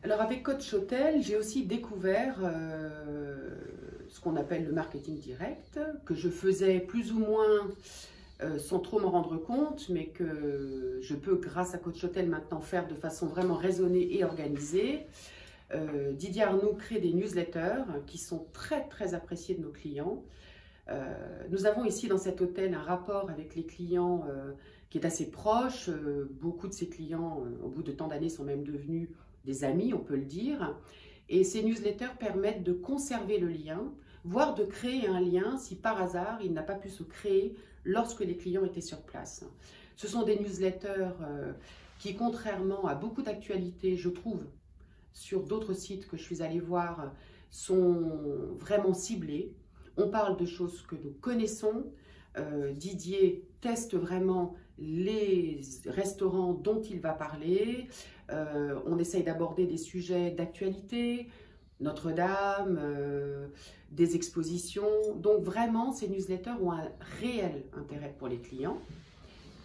Alors avec Coach Hotel, j'ai aussi découvert ce qu'on appelle le marketing direct, que je faisais plus ou moins sans trop m'en rendre compte, mais que je peux, grâce à Coach Hotel, maintenant faire de façon vraiment raisonnée et organisée. Didier Arnoux crée des newsletters qui sont très appréciés de nos clients. Nous avons ici dans cet hôtel un rapport avec les clients qui est assez proche. Beaucoup de ces clients, au bout de tant d'années, sont même devenus des amis, on peut le dire. Et ces newsletters permettent de conserver le lien, voire de créer un lien si par hasard il n'a pas pu se créer lorsque les clients étaient sur place. Ce sont des newsletters qui, contrairement à beaucoup d'actualités, je trouve, sur d'autres sites que je suis allée voir, sont vraiment ciblés. On parle de choses que nous connaissons. Didier teste vraiment les restaurants dont il va parler. On essaye d'aborder des sujets d'actualité, Notre-Dame, des expositions. Donc vraiment, ces newsletters ont un réel intérêt pour les clients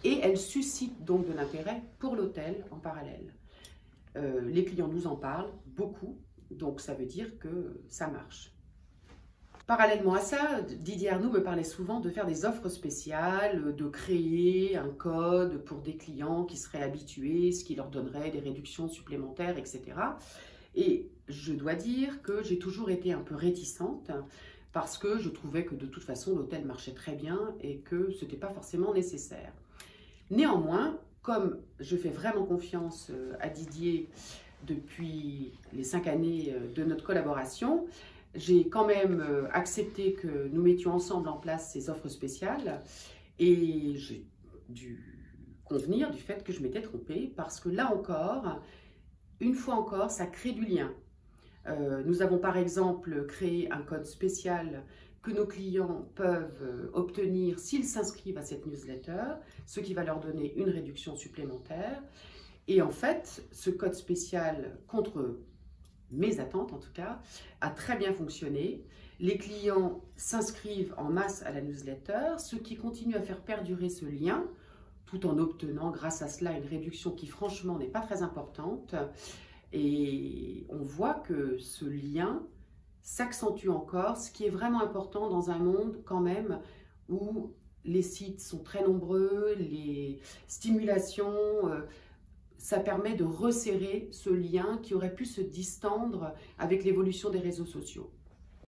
et elles suscitent donc de l'intérêt pour l'hôtel en parallèle. Les clients nous en parlent beaucoup, donc ça veut dire que ça marche. Parallèlement à ça, Didier Arnoux me parlait souvent de faire des offres spéciales, de créer un code pour des clients qui seraient habitués, ce qui leur donnerait des réductions supplémentaires, etc. Et je dois dire que j'ai toujours été un peu réticente parce que je trouvais que de toute façon l'hôtel marchait très bien et que ce n'était pas forcément nécessaire. Néanmoins, comme je fais vraiment confiance à Didier depuis les 5 années de notre collaboration, j'ai quand même accepté que nous mettions ensemble en place ces offres spéciales et j'ai dû convenir du fait que je m'étais trompée parce que là encore, une fois encore, ça crée du lien. Nous avons par exemple créé un code spécial que nos clients peuvent obtenir s'ils s'inscrivent à cette newsletter, ce qui va leur donner une réduction supplémentaire. Et en fait, ce code spécial, contre mes attentes en tout cas, a très bien fonctionné. Les clients s'inscrivent en masse à la newsletter, ce qui continue à faire perdurer ce lien, tout en obtenant grâce à cela une réduction qui franchement n'est pas très importante. Et on voit que ce lien s'accentue encore, ce qui est vraiment important dans un monde quand même où les sites sont très nombreux, les stimulations, ça permet de resserrer ce lien qui aurait pu se distendre avec l'évolution des réseaux sociaux.